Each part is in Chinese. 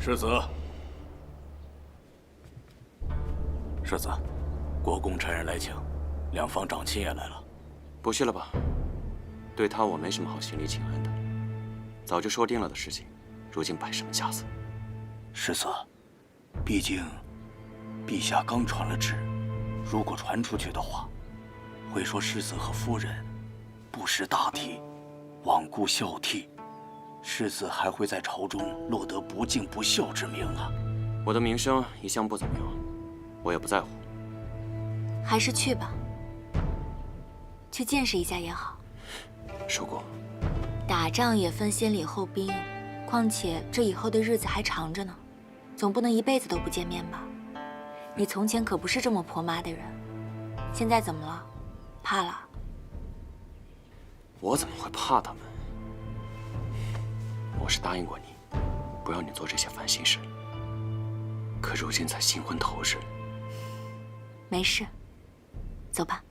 世子，世子，国公差人来请，两方长亲也来了。不去了吧？对他我没什么好行礼请安的，早就说定了的事情，如今摆什么架子？世子，毕竟陛下刚传了旨，如果传出去的话，会说世子和夫人不识大体，罔顾孝悌，世子还会在朝中落得不敬不孝之名啊！我的名声一向不怎么样，我也不在乎。还是去吧，去见识一下也好。叔姑，打仗也分先礼后兵，况且这以后的日子还长着呢，总不能一辈子都不见面吧？你从前可不是这么婆妈的人，现在怎么了？怕了？我怎么会怕他们？我是答应过你，不让你做这些烦心事。可如今才新婚头日，没事，走吧。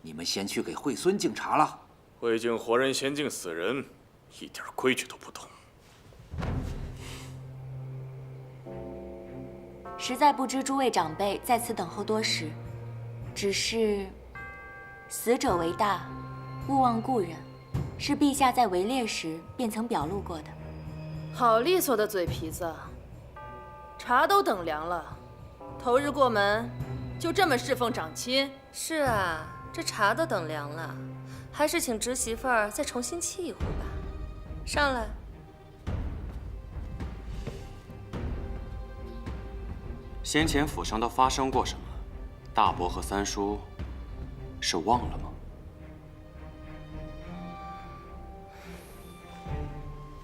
你们先去给惠孙敬茶了。会敬活人，先敬死人，一点规矩都不懂。实在不知诸位长辈在此等候多时，只是死者为大，勿忘故人，是陛下在围猎时便曾表露过的。好利索的嘴皮子，茶都等凉了，头日过门就这么侍奉长亲？是啊，这茶都等凉了，还是请侄媳妇儿再重新沏一壶吧。上来。先前府上都发生过什么？大伯和三叔是忘了吗？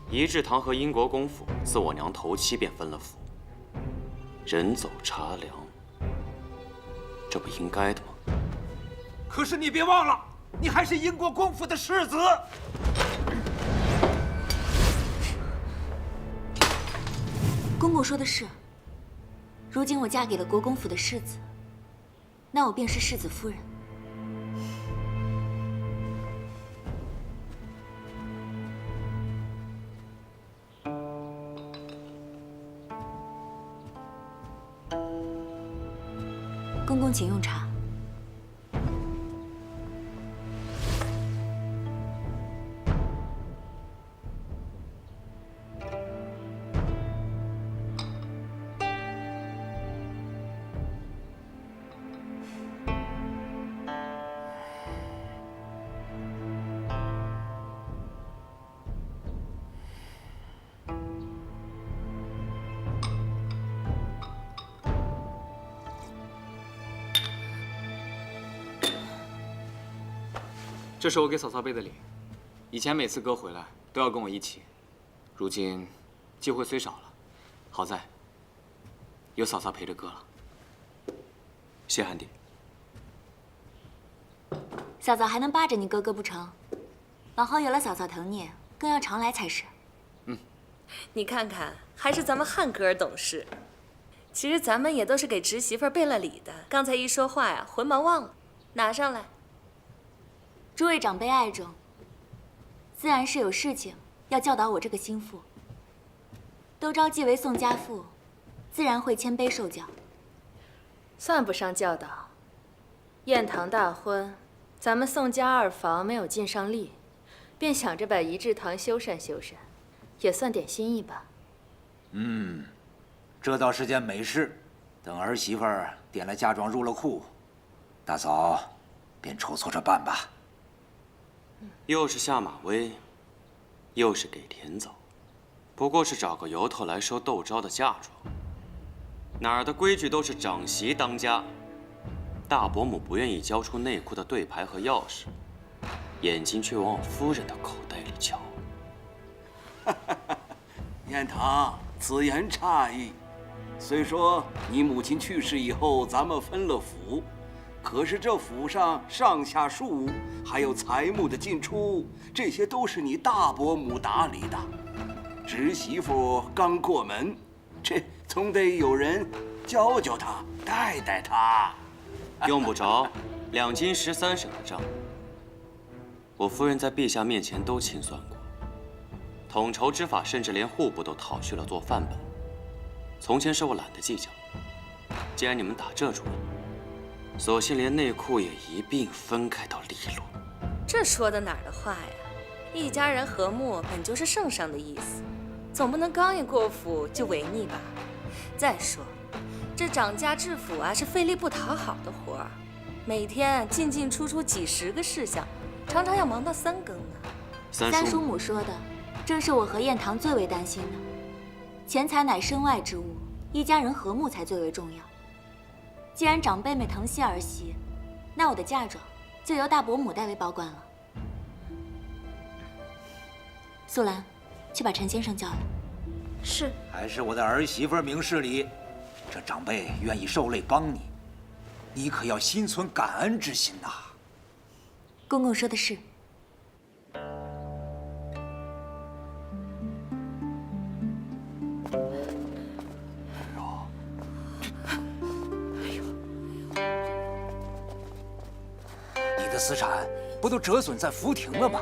仪志堂和英国公府自我娘头七便分了府，人走茶凉，这不应该的吗？可是你别忘了，你还是英国公府的世子。公公说的是，如今我嫁给了国公府的世子，那我便是世子夫人。公公请用茶。这是我给嫂嫂备的礼，以前每次哥回来都要跟我一起，如今机会虽少了，好在有嫂嫂陪着哥了。谢汉帝。嫂嫂还能扒着你哥哥不成？往后有了嫂嫂疼你，更要常来才是。你看看，还是咱们汉哥儿懂事。其实咱们也都是给侄媳妇儿备了礼的。刚才一说话呀，魂忙忘了，拿上来。诸位长辈爱重，自然是有事情要教导我这个心腹。都召继为宋家父，自然会谦卑受教。算不上教导。宴堂大婚，咱们宋家二房没有尽上力，便想着把仪志堂修缮修缮，也算点心意吧。这倒是件美事。等儿媳妇儿点了嫁妆入了库，大嫂便筹措着办吧。又是下马威，又是给田走，不过是找个由头来收窦昭的嫁妆。哪儿的规矩都是长媳当家，大伯母不愿意交出内库的对牌和钥匙，眼睛却往我夫人的口袋里瞧。燕堂，此言差矣。虽说你母亲去世以后，咱们分了府，可是这府上上下庶务，还有财木的进出，这些都是你大伯母打理的。侄媳妇刚过门，这总得有人教教她，带带她。用不着2京13省的账，我夫人在陛下面前都清算过。统筹之法，甚至连户部都讨去了做范本。从前是我懒得计较，既然你们打这主意，索性连内库也一并分开到利落。这说的哪儿的话呀？一家人和睦本就是圣上的意思，总不能刚一过府就违逆吧？再说，这掌家治府啊是费力不讨好的活儿，每天进进出出几10个事项，常常要忙到3更呢。三叔母说的，正是我和燕堂最为担心的。钱财乃身外之物，一家人和睦才最为重要。既然长辈们疼惜儿媳，那我的嫁妆就由大伯母代为保管了。素兰，去把陈先生叫来。是。还是我的儿媳妇明事理，这长辈愿意受累帮你，你可要心存感恩之心呐。公公说的是。你的私产不都折损在福亭了吗？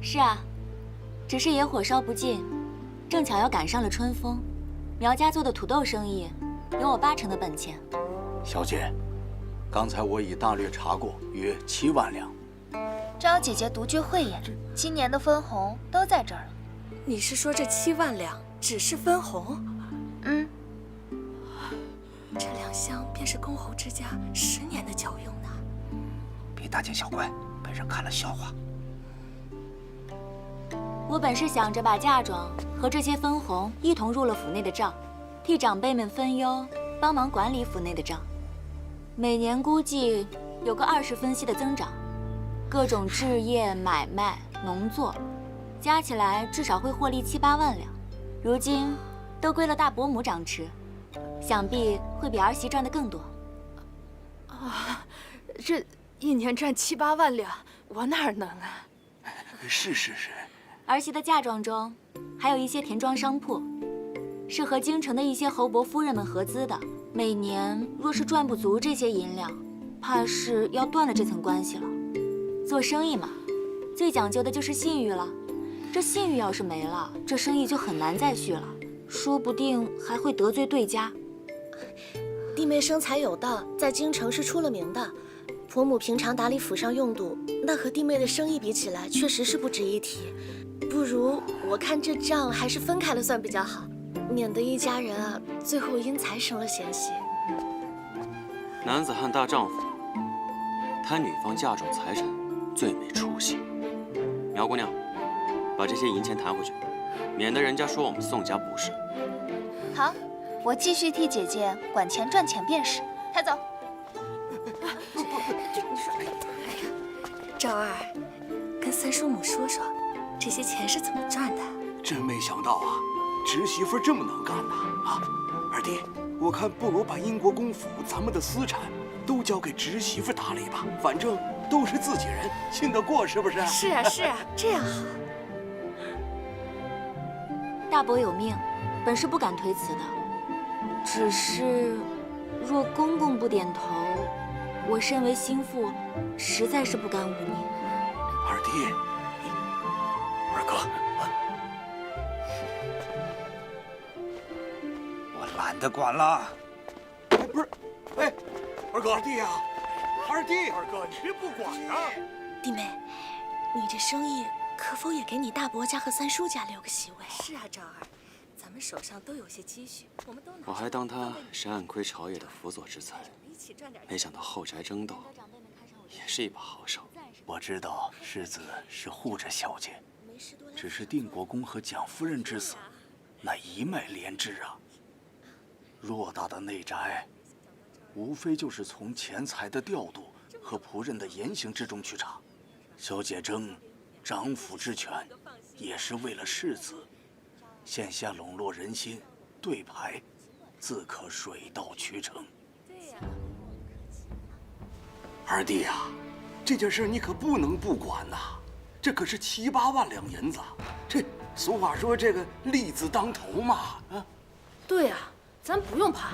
是啊，只是野火烧不尽，正巧要赶上了春风。苗家做的土豆生意，有我80%的本钱。小姐，刚才我已大略查过，约7万两。昭姐姐独具慧眼，今年的分红都在这儿了。你是说这7万两只是分红？这2箱便是公侯之家10年的缴用呢。别大惊小怪，被人看了笑话。我本是想着把嫁妆和这些分红一同入了府内的账，替长辈们分忧，帮忙管理府内的账。每年估计有个20分息的增长，各种置业、买卖、农作，加起来至少会获利7、8万两。如今都归了大伯母掌持，想必会比儿媳赚得更多。啊，这1年赚7、8万两，我哪能啊？是。儿媳的嫁妆中，还有一些田庄商铺，是和京城的一些侯伯夫人们合资的。每年若是赚不足这些银两，怕是要断了这层关系了。做生意嘛，最讲究的就是信誉了。这信誉要是没了，这生意就很难再续了，说不定还会得罪对家。弟妹生财有道，在京城是出了名的。婆母平常打理府上用度，那和弟妹的生意比起来，确实是不值一提。不如我看这账还是分开了算比较好，免得一家人啊最后因财生了嫌隙。男子汉大丈夫，贪女方嫁妆财产，最没出息。苗姑娘，把这些银钱弹回去，免得人家说我们宋家不是。好，我继续替姐姐管钱赚钱便是。抬走。赵二，跟三叔母说说，这些钱是怎么赚的？真没想到啊，侄媳妇这么能干呐！啊，二弟，我看不如把英国公府咱们的私产都交给侄媳妇打理吧，反正都是自己人，信得过是不是？是啊是啊，这样好。大伯有命，本是不敢推辞的。只是，若公公不点头，我身为心腹，实在是不敢忤逆。二弟，二哥，我懒得管了。不是，哎，二哥，二弟呀，二弟，二哥，你这不管呢？弟妹，你这生意可否也给你大伯家和三叔家留个席位？是啊，赵二，咱们手上都有些积蓄，我们都拿。我还当他是暗亏朝野的辅佐之才，没想到后宅争斗也是一把好手。我知道世子是护着小姐，只是定国公和蒋夫人之死，乃一脉连枝啊。偌大的内宅，无非就是从钱财的调度和仆人的言行之中去查。小姐争掌府之权，也是为了世子。现下笼络人心，对牌，自可水到渠成。二弟呀，这件事你可不能不管呐，这可是7、8万两银子。这俗话说这个利字当头嘛，啊。对呀，咱不用怕，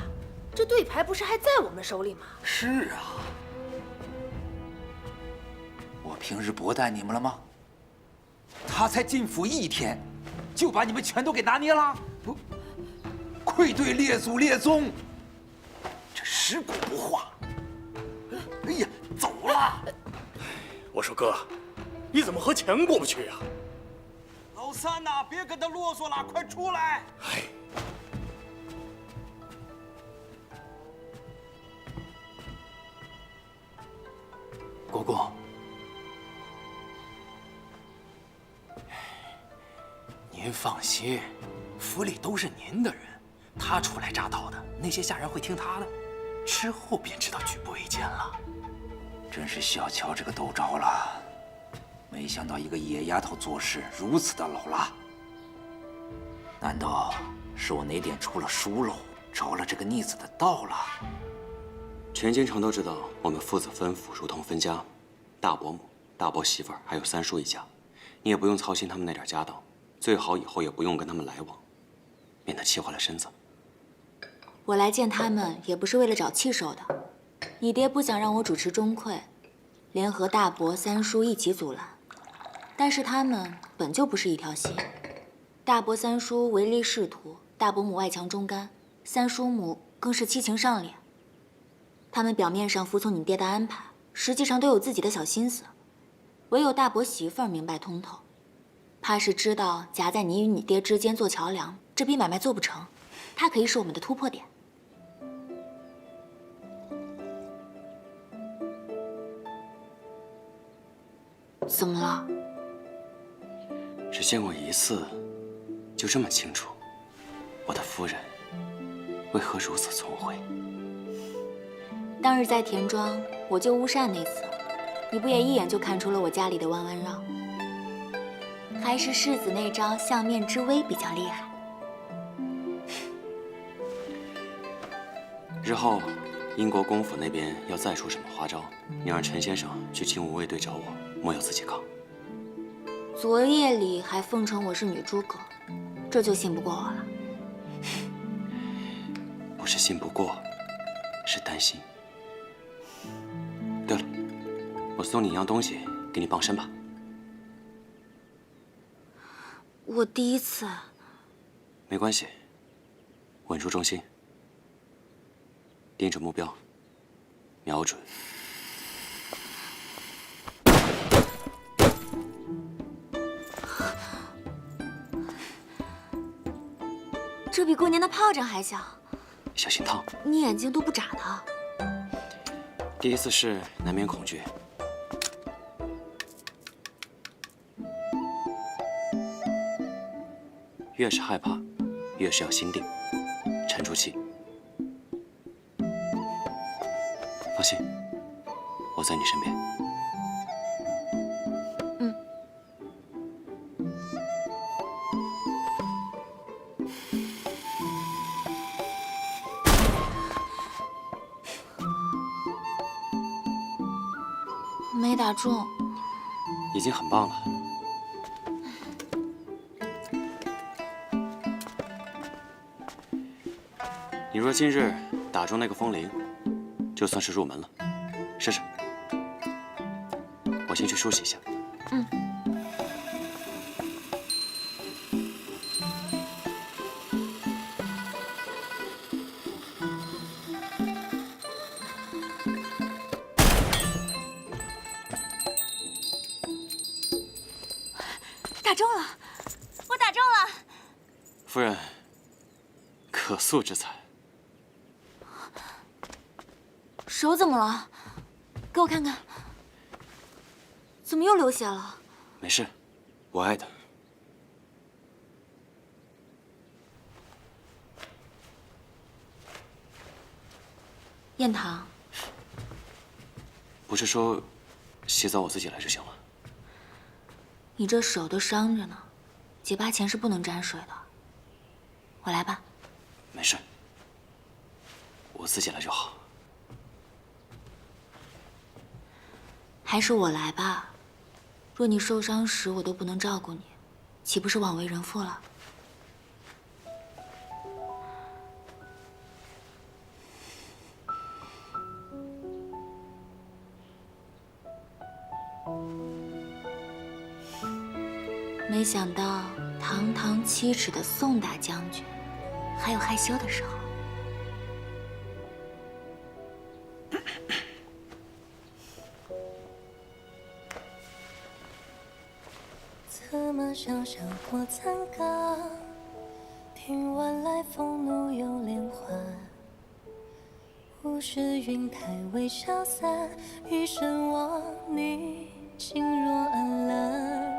这对牌不是还在我们手里吗？是啊。我平日薄待你们了吗？他才进府1天，就把你们全都给拿捏了，不，愧对列祖列宗。这尸骨不化。哎呀，走了！我说哥，你怎么和钱过不去啊？老三呐，别跟他啰嗦了，快出来！哎，国公，您放心，府里都是您的人，他初来乍到的，那些下人会听他的，之后便知道举步维艰了。真是小瞧这个窦昭了，没想到一个野丫头做事如此的老辣。难道是我哪点出了疏漏，着了这个逆子的道了？全京城都知道我们父子分府如同分家，大伯母、大伯媳妇儿还有三叔一家，你也不用操心他们那点家当，最好以后也不用跟他们来往，免得气坏了身子。我来见他们也不是为了找气受的。你爹不想让我主持钟馗，联合大伯、三叔一起阻拦，但是他们本就不是一条心。大伯、三叔唯利是图，大伯母外强中干，三叔母更是七情上脸。他们表面上服从你爹的安排，实际上都有自己的小心思。唯有大伯媳妇儿明白通透，怕是知道夹在你与你爹之间做桥梁，这笔买卖做不成。他可以是我们的突破点。怎么了？只见过一次，就这么清楚，我的夫人为何如此聪慧？当日在田庄，我救乌扇那次，你不也一眼就看出了我家里的弯弯绕？还是世子那招相面之微比较厉害。日后英国公府那边要再出什么花招，你让陈先生去金吾卫队找我，莫要自己扛。昨夜里还奉承我是女诸葛，这就信不过我了。不是信不过，是担心。对了，我送你一样东西，给你傍身吧。我第一次。没关系，稳住重心，盯着目标，瞄准。这比过年的炮仗还响，小心烫。你眼睛都不眨的。第一次试难免恐惧，越是害怕，越是要心定，沉住气。放心，我在你身边。没打中，已经很棒了。你若今日打中那个风铃，就算是入门了。试试。我先去梳洗一下。嗯。打中了，我打中了。夫人，可塑之才。手怎么了？给我看看。怎么又流血了？没事，我爱的。燕堂，不是说洗澡我自己来就行了？你这手都伤着呢，结疤前是不能沾水的。我来吧。没事，我自己来就好。还是我来吧。若你受伤时我都不能照顾你，岂不是枉为人妇了？没想到堂堂7尺的宋大将军，还有害羞的时候。怎么想象过残岗？听晚来风怒又连环。物是云台未消散，余生望你轻若安澜。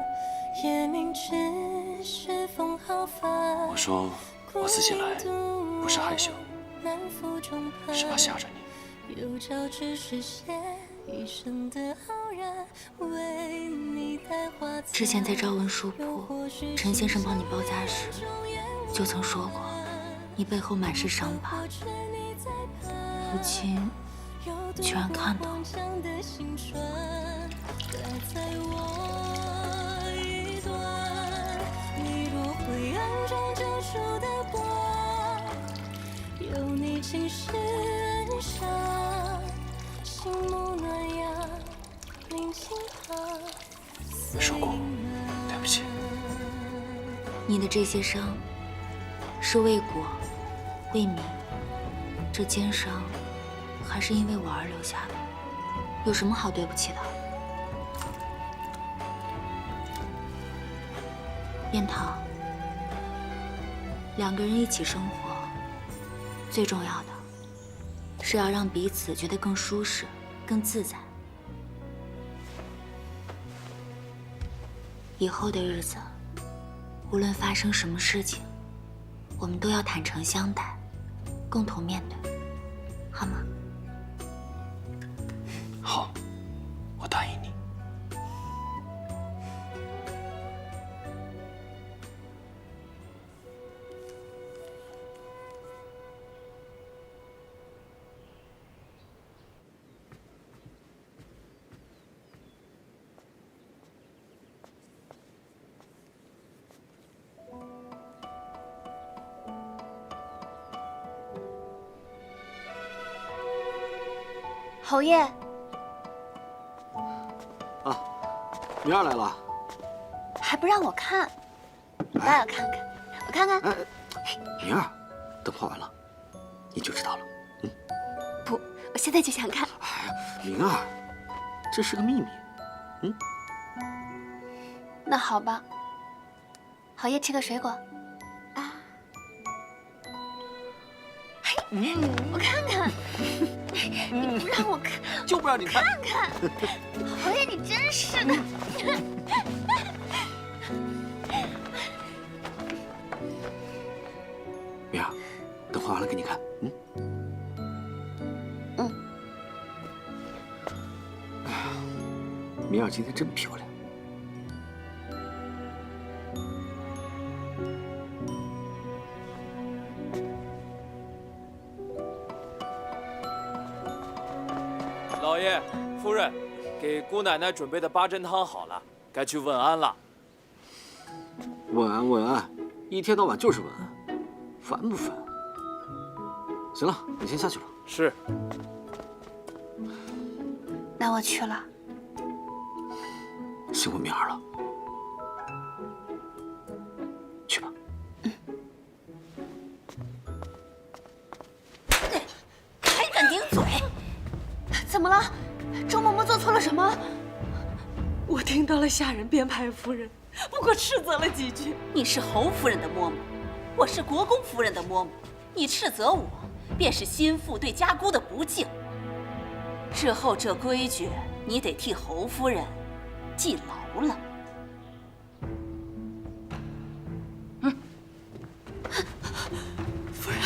夜明只是风浩帆。我说我自己来，不是害羞，是怕吓着你。有朝只是写一生的傲然，为你带花。之前在朝闻书铺，陈先生帮你包扎时，就曾说过，你背后满是伤疤。如今居然看到了。你若灰暗中救赎的光，有你轻视恩赏，心目暖阳，明镜旁。说过，对不起。你的这些伤，是为国，为民。这肩伤，还是因为我而留下的，有什么好对不起的？燕桃，两个人一起生活，最重要的是要让彼此觉得更舒适、更自在。以后的日子，无论发生什么事情，我们都要坦诚相待，共同面对，好吗？好，我答应你。侯爷，啊，明儿来了，还不让我看，我倒要看看，我看看。明儿，等画完了，你就知道了。不，我现在就想看。哎呀，明儿，这是个秘密。那好吧，侯爷吃个水果。啊，我看看。你不让我看，就不让你看。看看，侯爷你真是的。明儿，等画完了给你看。哎呀，明儿今天真漂亮。老爷，夫人，给姑奶奶准备的八珍汤好了，该去问安了。问安，一天到晚就是问安，烦不烦？行了，你先下去吧。是。那我去了。辛苦明儿了，去吧。还敢顶嘴？怎么了？周嬷嬷做错了什么？我听到了下人编排夫人，不过斥责了几句。你是侯夫人的嬷嬷，我是国公夫人的嬷嬷，你斥责我，便是心腹对家姑的不敬。日后这规矩，你得替侯夫人记牢了。夫人，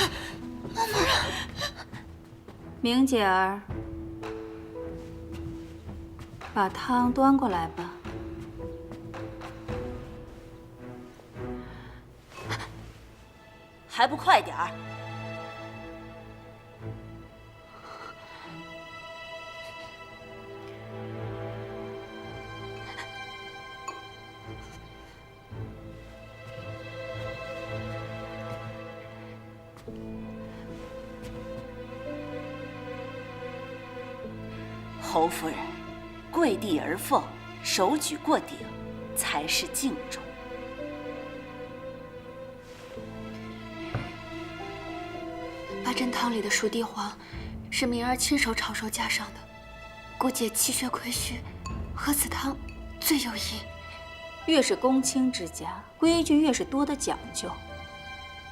夫人，明姐儿，把汤端过来吧。还不快点儿！侯夫人，跪地而奉，手举过顶，才是敬重。八珍汤里的熟地黄是明儿亲手炒熟加上的，姑姐气血亏虚，喝此汤最有益。越是公卿之家，规矩越是多的讲究。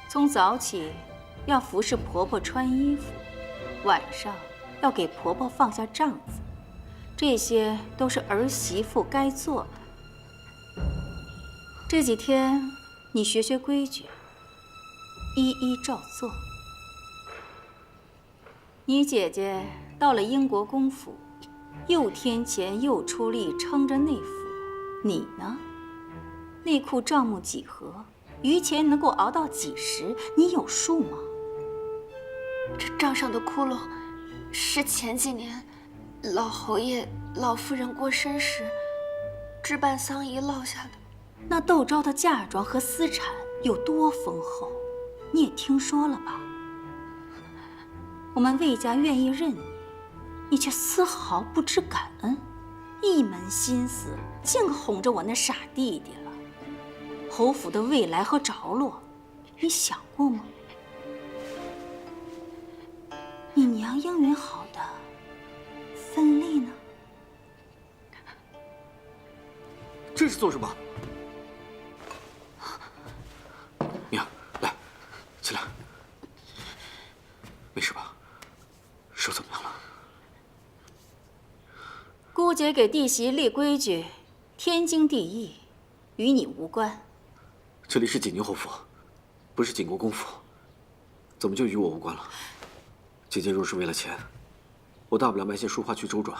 从早起要服侍婆婆穿衣服，晚上要给婆婆放下帐子，这些都是儿媳妇该做的。这几天你学学规矩，一一照做。你姐姐到了英国公府，又添钱又出力撑着内府，你呢？内库账目几何？余钱能够熬到几时？你有数吗？这账上的窟窿，是前几年老侯爷、老夫人过身时置办丧仪落下的。那窦昭的嫁妆和私产有多丰厚，你也听说了吧？我们魏家愿意认你，你却丝毫不知感恩，一门心思净哄着我那傻弟弟了。侯府的未来和着落，你想过吗？你娘应允好的分利呢？这是做什么？明儿，来，起来。没事吧？手怎么样了？姑姐给弟媳立规矩，天经地义，与你无关。这里是锦宁侯府，不是锦国公府，怎么就与我无关了？姐姐若是为了钱，我大不了卖些书画去周转。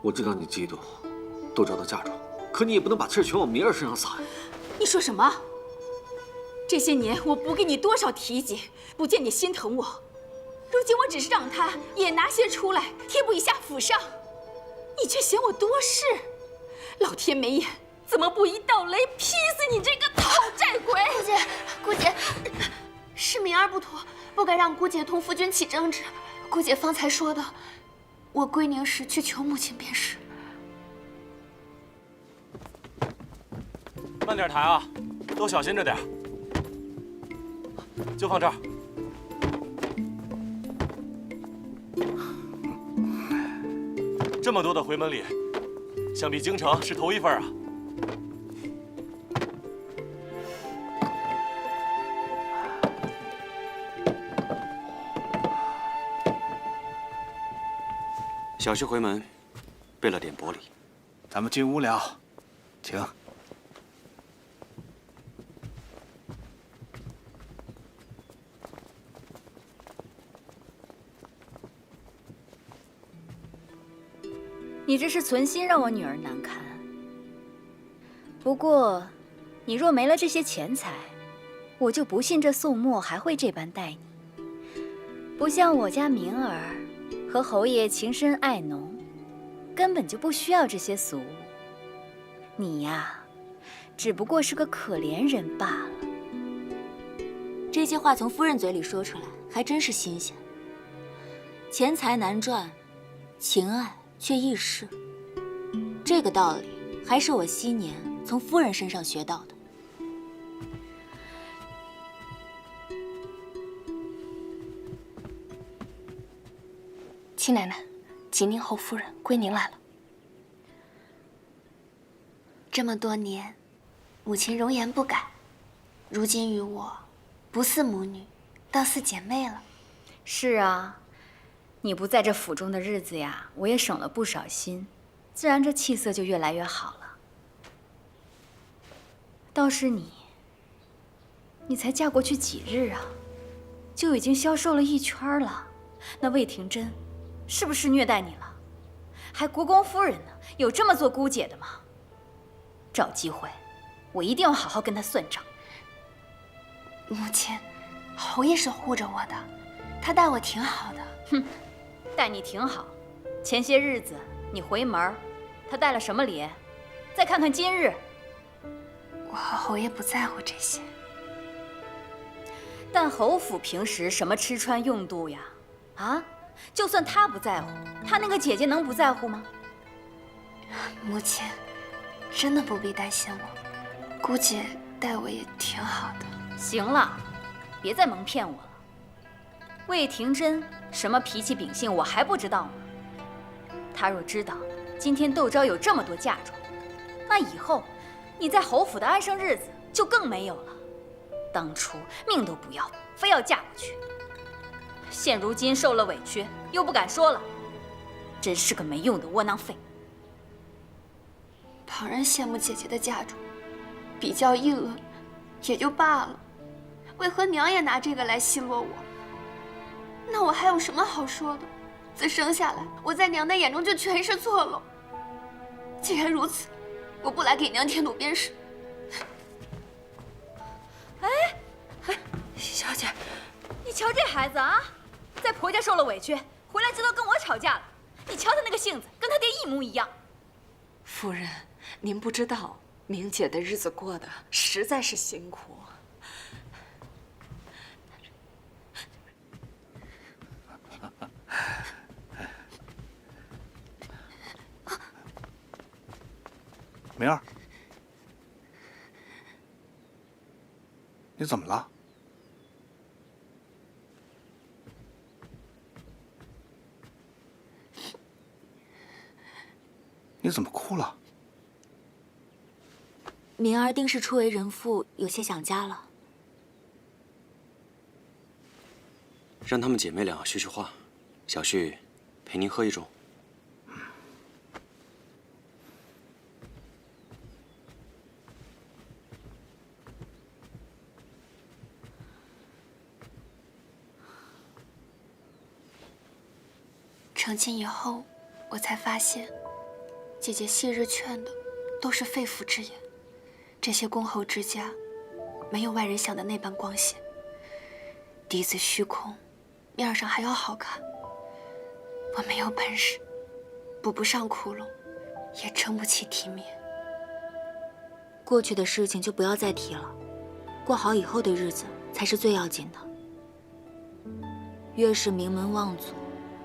我知道你嫉妒窦昭的嫁妆，可你也不能把气儿全往明儿身上撒呀。你说什么？这些年我补给你多少提及，不见你心疼我。如今我只是让他也拿些出来贴补一下府上，你却嫌我多事。老天没眼，怎么不一道雷劈死你这个讨债鬼！姑姐，是明儿不妥，不该让姑姐同夫君起争执。姑姐方才说的，我归宁时去求母亲便是。慢点抬啊，都小心着点。就放这儿。这么多的回门礼，想必京城是头一份啊。小婿回门，备了点薄礼。咱们进屋聊，请。你这是存心让我女儿难堪。不过，你若没了这些钱财，我就不信这宋墨还会这般待你。不像我家明儿和侯爷情深爱浓，根本就不需要这些俗物。你呀，只不过是个可怜人罢了。这些话从夫人嘴里说出来，还真是新鲜。钱财难赚，情爱却易逝。这个道理还是我昔年从夫人身上学到的。七奶奶，吉宁侯夫人归您来了。这么多年，母亲容颜不改，如今与我不似母女，倒似姐妹了。是啊，你不在这府中的日子呀，我也省了不少心，自然这气色就越来越好了。倒是你才嫁过去几日啊，就已经消瘦了一圈了。那魏廷珍是不是虐待你了？还国公夫人呢，有这么做姑姐的吗？找机会，我一定要好好跟她算账。母亲，侯爷是护着我的，他待我挺好的。哼，待你挺好。前些日子你回门，他带了什么礼？再看看今日。我和侯爷不在乎这些。但侯府平时什么吃穿用度呀？啊，就算他不在乎，他那个姐姐能不在乎吗？母亲，真的不必担心我，姑姐待我也挺好的。行了，别再蒙骗我了。魏廷珍什么脾气秉性我还不知道吗？他若知道今天窦昭有这么多嫁妆，那以后你在侯府的安生日子就更没有了。当初命都不要，非要嫁过去，现如今受了委屈又不敢说了，真是个没用的窝囊废。旁人羡慕姐姐的嫁妆，比较议论也就罢了，为何娘也拿这个来奚落我？那我还有什么好说的？自生下来，我在娘的眼中就全是错漏。既然如此，我不来给娘添堵便是。哎，小姐，你瞧这孩子啊，在婆家受了委屈，回来知道跟我吵架了。你瞧他那个性子，跟他爹一模一样。夫人，您不知道，明姐的日子过得实在是辛苦。明儿，你怎么了？你怎么哭了？明儿定是初为人父，有些想家了。让她们姐妹俩叙叙话，小旭陪您喝一盅。成亲以后，我才发现，姐姐昔日劝的都是肺腑之言。这些公侯之家，没有外人想的那般光鲜。嫡子虚空，面上还要好看。我没有本事，补不上窟窿，也撑不起体面。过去的事情就不要再提了，过好以后的日子才是最要紧的。越是名门望族，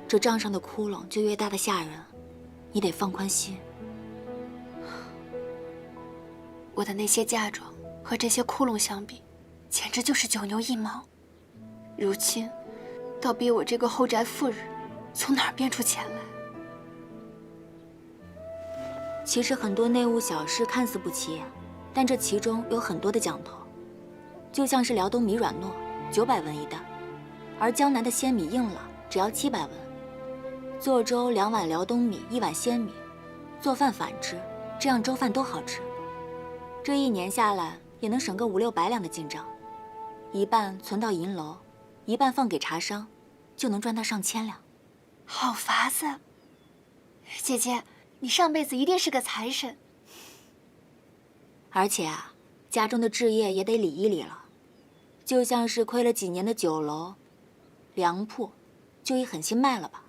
这账上的窟窿就越大的吓人，你得放宽心。我的那些嫁妆和这些窟窿相比，简直就是九牛一毛。如今，倒逼我这个后宅妇人，从哪儿变出钱来？其实很多内务小事看似不起眼，但这其中有很多的讲头。就像是辽东米软糯，900文一担，而江南的鲜米硬朗，只要700文。做粥2碗辽东米，1碗鲜米，做饭反之，这样粥饭都好吃。这1年下来，也能省个500-600两的进账，一半存到银楼，一半放给茶商，就能赚到上千两。好法子！姐姐，你上辈子一定是个财神。而且啊，家中的置业也得理一理了，就像是亏了几年的酒楼、粮铺，就一狠心卖了吧。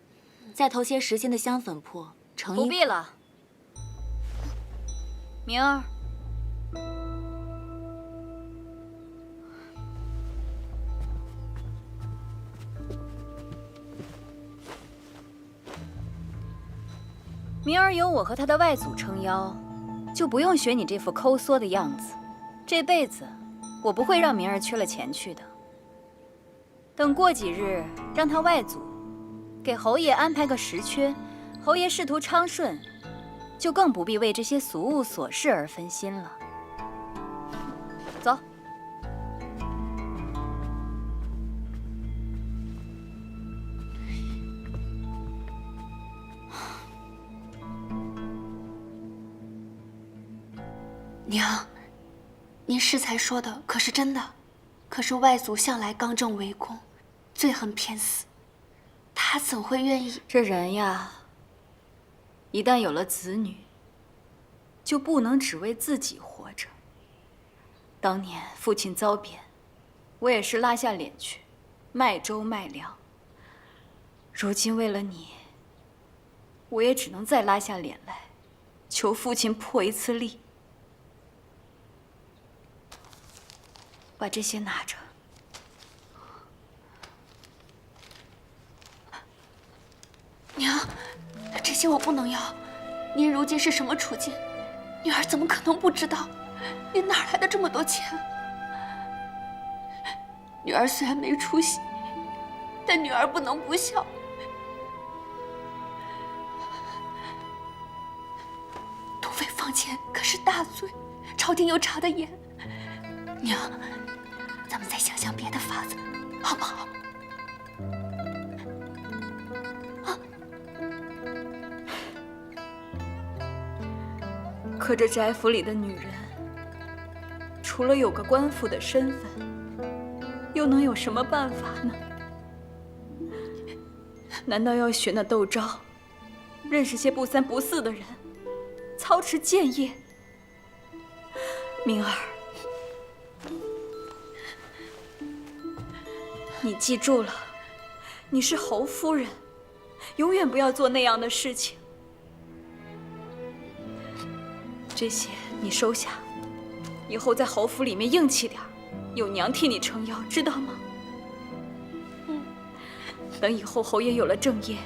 再投些实心的香粉铺，成衣。不必了，明儿。明儿有我和他的外祖撑腰，就不用学你这副抠缩的样子。这辈子，我不会让明儿缺了钱去的。等过几日，让他外祖给侯爷安排个实缺，侯爷仕途昌顺，就更不必为这些俗务琐事而分心了。走。娘，您适才说的可是真的？可是外祖向来刚正为公，最恨偏私，他怎会愿意？这人呀，一旦有了子女，就不能只为自己活着。当年父亲遭贬，我也是拉下脸去，卖粥卖粮。如今为了你，我也只能再拉下脸来，求父亲破一次例。把这些拿着。娘，这些我不能要。您如今是什么处境？女儿怎么可能不知道？您哪来的这么多钱？女儿虽然没出息，但女儿不能不孝。土匪放钱可是大罪，朝廷又查得严。娘，咱们再想想别的法子，好不好？可这宅府里的女人，除了有个官妇的身份，又能有什么办法呢？难道要学那窦昭，认识些不三不四的人，操持谏业？明儿，你记住了，你是侯夫人，永远不要做那样的事情。这些你收下，以后在侯府里面硬气点，有娘替你撑腰，知道吗？等以后侯爷有了正业，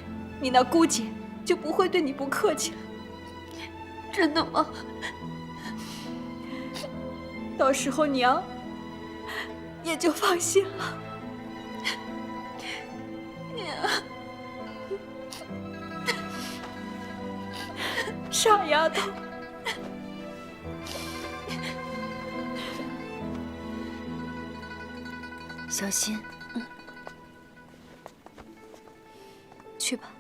你那姑姐就不会对你不客气了。真的吗？到时候娘也就放心了。傻丫头，小心。去吧。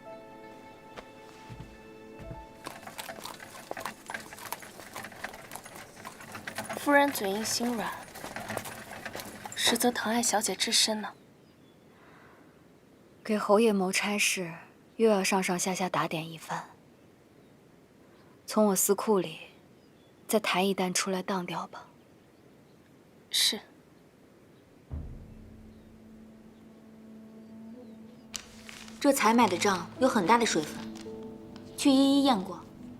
夫人嘴硬心软，实则疼爱小姐至深呢。给侯爷谋差事，又要上上下下打点一番。从我司库里再抬一担出来当掉吧。是。这采买的账有很大的水分，去一一验过，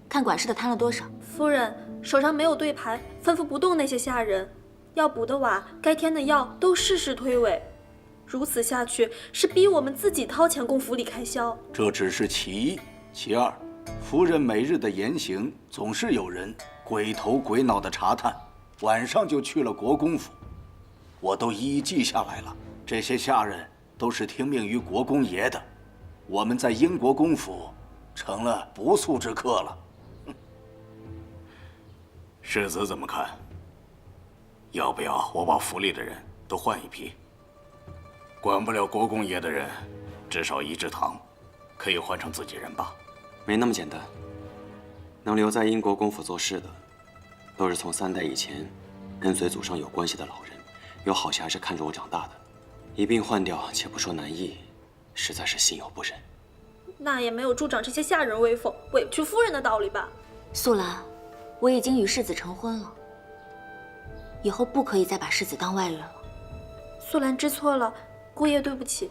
看管事的贪了多少。夫人手上没有对牌，吩咐不动那些下人，要补的瓦、该添的药都事事推诿。如此下去，是逼我们自己掏钱供府里开销。这只是其一，其二，夫人每日的言行，总是有人鬼头鬼脑的查探，晚上就去了国公府，我都一一记下来了。这些下人都是听命于国公爷的，我们在英国公府成了不速之客了。世子怎么看？要不要我把府里的人都换一批？管不了国公爷的人，至少一志堂可以换成自己人吧？没那么简单。能留在英国公府做事的，都是从3代以前跟随祖上有关系的老人，有好侠是看着我长大的。一并换掉，且不说难易，实在是心有不忍。那也没有助长这些下人威风、委屈夫人的道理吧？素兰，我已经与世子成婚了，以后不可以再把世子当外人了。素兰知错了，姑爷对不起。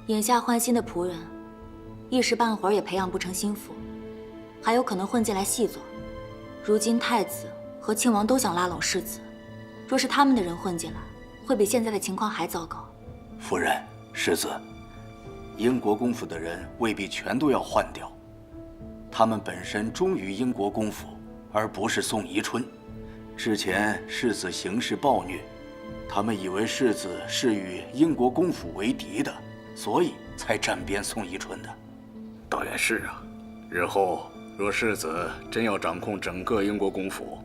眼下换新的仆人，一时半会儿也培养不成心腹，还有可能混进来细作。如今太子和亲王都想拉拢世子，若是他们的人混进来，会比现在的情况还糟糕。夫人，世子，英国公府的人未必全都要换掉，他们本身忠于英国公府，而不是宋宜春。之前世子行事暴虐，他们以为世子是与英国公府为敌的，所以才站边宋宜春的。倒也是啊，日后若世子真要掌控整个英国公府，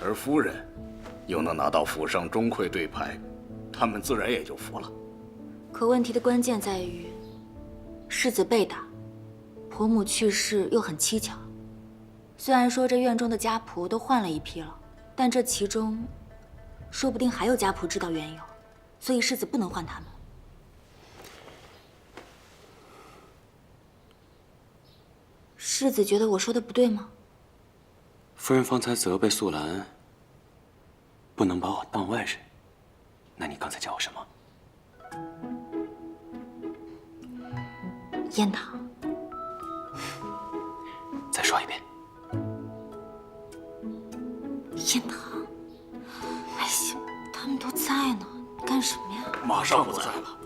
而夫人又能拿到府上钟馗对牌，他们自然也就服了。可问题的关键在于，世子被打，婆母去世又很蹊跷。虽然说这院中的家仆都换了一批了，但这其中说不定还有家仆知道缘由，所以世子不能换他们。世子觉得我说的不对吗？夫人方才责备素兰不能把我当外人，那你刚才叫我什么？燕堂。再说一遍。燕堂。哎呀，他们都在呢，你干什么呀？马上不在了。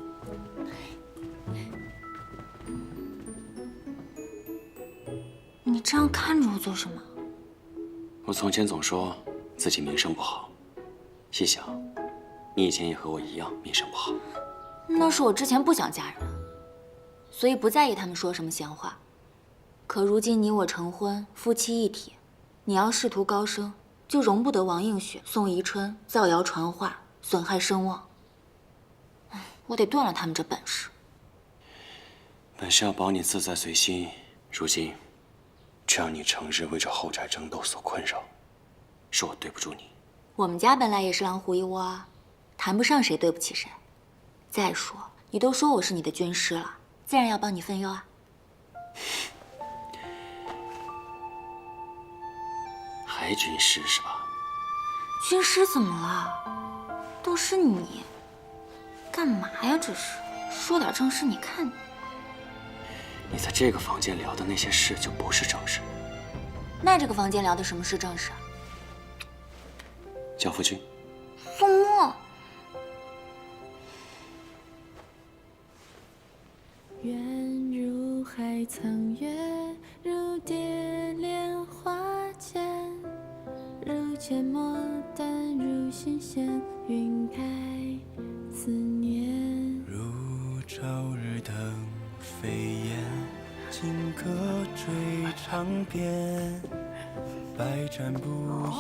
你这样看着我做什么？我从前总说自己名声不好，细想，你以前也和我一样名声不好。那是我之前不想嫁人，所以不在意他们说什么闲话。可如今你我成婚，夫妻一体，你要仕途高升，就容不得王映雪、宋宜春造谣传话，损害声望。我得断了他们这本事。本是要保你自在随心，如今却让你成日为这后宅争斗所困扰，是我对不住你。我们家本来也是狼虎一窝啊，谈不上谁对不起谁。再说，你都说我是你的军师了，自然要帮你分忧啊。还军师是吧？军师怎么了？都是你，干嘛呀？这是说点正事，你看你。你在这个房间聊的那些事就不是正事。那这个房间聊的什么是正事啊？教夫君。宋墨。愿如海苍月，如蝶莲花间，如阡陌淡如心弦，晕开思念。如朝日等飞燕，金戈追长鞭，百战不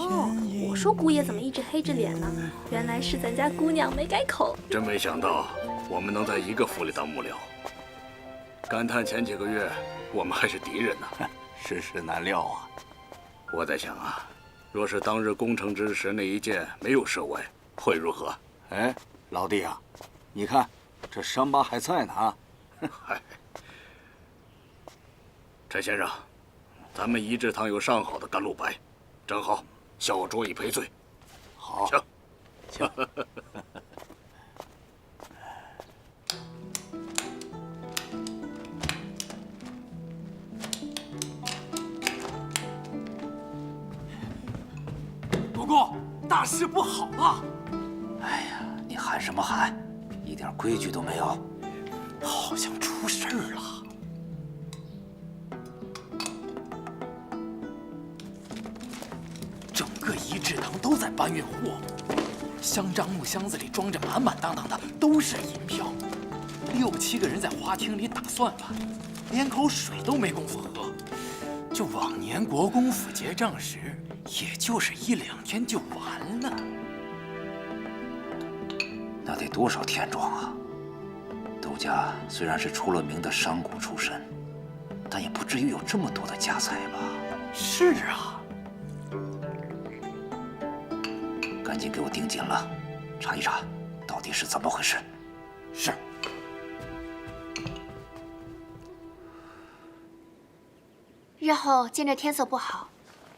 厌。我说姑爷怎么一直黑着脸呢？原来是咱家姑娘没改口。真没想到我们能在一个府里当幕僚，感叹前几个月我们还是敌人呢。世事难料啊。我在想啊，若是当日攻城之时那一箭没有射歪，会如何？哎，老弟啊，你看这伤疤还在呢啊。嗨，陈先生，咱们仪志堂有上好的甘露白，正好小酌以赔罪。好，请。不过大事不好啊！哎呀，你喊什么喊？一点规矩都没有。好像出事儿了。整个仪志堂都在搬运货物，香樟木箱子里装着满满当当的都是银票，6、7个人在花厅里打算盘，连口水都没工夫喝。就往年国公府结账时，也就是1、2天就完了。那得多少天庄啊！窦家虽然是出了名的商贾出身，但也不至于有这么多的家财吧？是啊，赶紧给我盯紧了，查一查，到底是怎么回事。是。日后见这天色不好，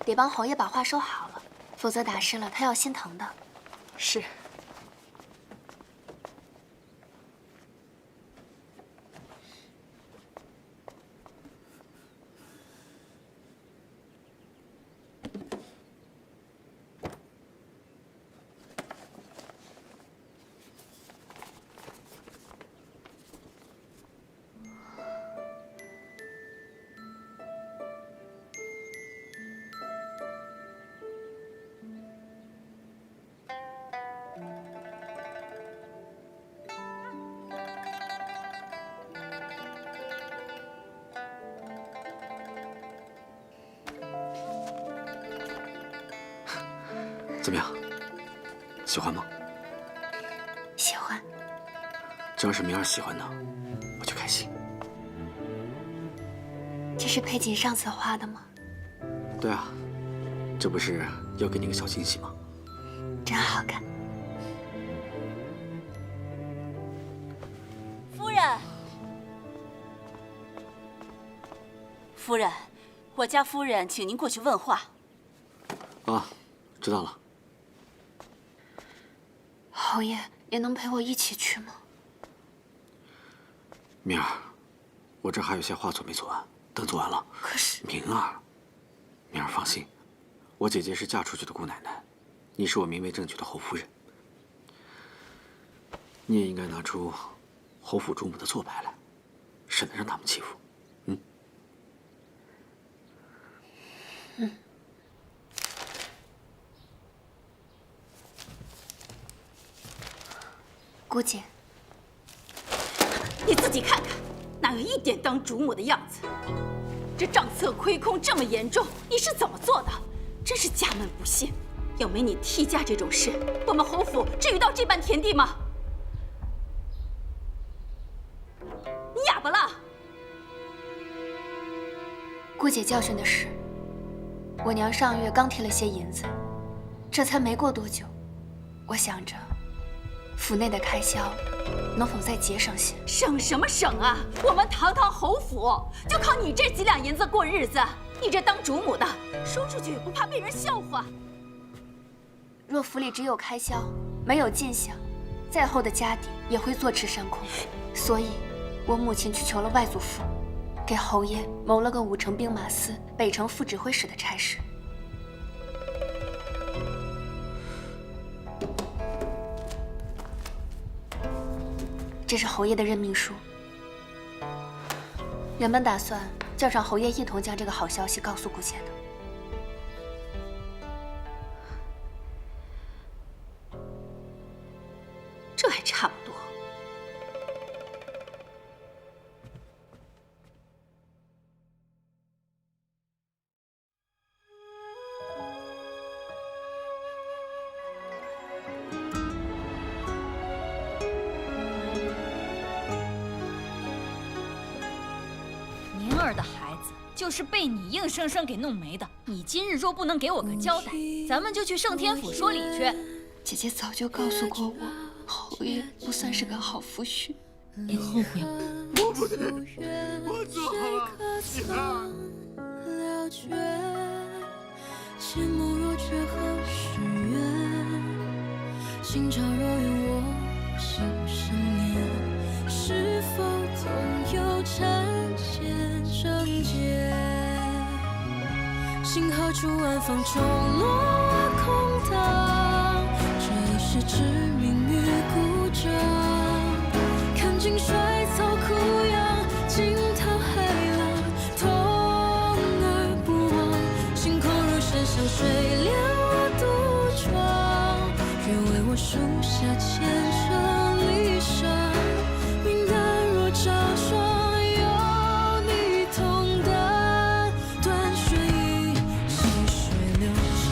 得帮侯爷把话收好了，否则打湿了他要心疼的。是。怎么样？喜欢吗？喜欢。只要是明儿喜欢的，我就开心。这是裴锦上次画的吗？对啊，这不是要给你个小惊喜吗？真好看。夫人，夫人，我家夫人请您过去问话。啊，知道了。侯爷也能陪我一起去吗？明儿，我这还有些画作没做完，等做完了。可是明儿，明儿放心，我姐姐是嫁出去的姑奶奶，你是我明媒正娶的侯夫人，你也应该拿出侯府主母的做派来，省得让他们欺负。姑姐，你自己看看，哪有一点当主母的样子？这账册亏空这么严重，你是怎么做的？真是家门不幸！要没你替嫁这种事，我们侯府至于到这般田地吗？你哑巴了？姑姐教训的是，我娘上月刚提了些银子，这才没过多久，我想着府内的开销能否再节省些？省什么省啊！我们堂堂侯府就靠你这几两银子过日子，你这当主母的说出去也不怕被人笑话？若府里只有开销，没有进项，再厚的家底也会坐吃山空。所以，我母亲去求了外祖父，给侯爷谋了个5城兵马司、北城副指挥使的差事。这是侯爷的任命书。原本打算叫上侯爷一同将这个好消息告诉姑姐的。这还差不多。明儿的孩子就是被你硬生生给弄没的。你今日若不能给我个交代，咱们就去圣天府说理去。姐姐早就告诉过我，侯爷不算是个好夫婿。你后悔吗？我不对，我错了，你看。切莫若却何时圆？心潮若怨我心生念，是否总有缠线绳结？星河出晚风中落空荡，这一世知命与孤掌。看尽衰草枯杨，惊涛骇浪，痛而不忘。星空如深香水帘我独闯，愿为我书下前尘离殇。明淡若照霜，有你同担，断水一细水流长。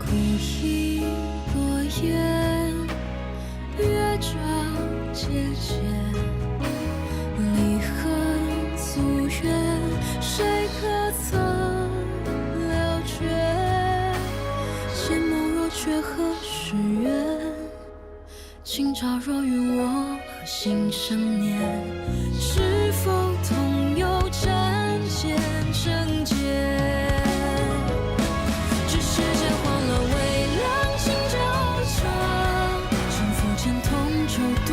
孤影若烟，月照阶阶，离恨诉怨，谁可曾了却？千梦若却何时圆？今朝若与我何心生念？是否同有缠线绳结？这世间慌乱微凉，今朝长，沉浮间同舟渡。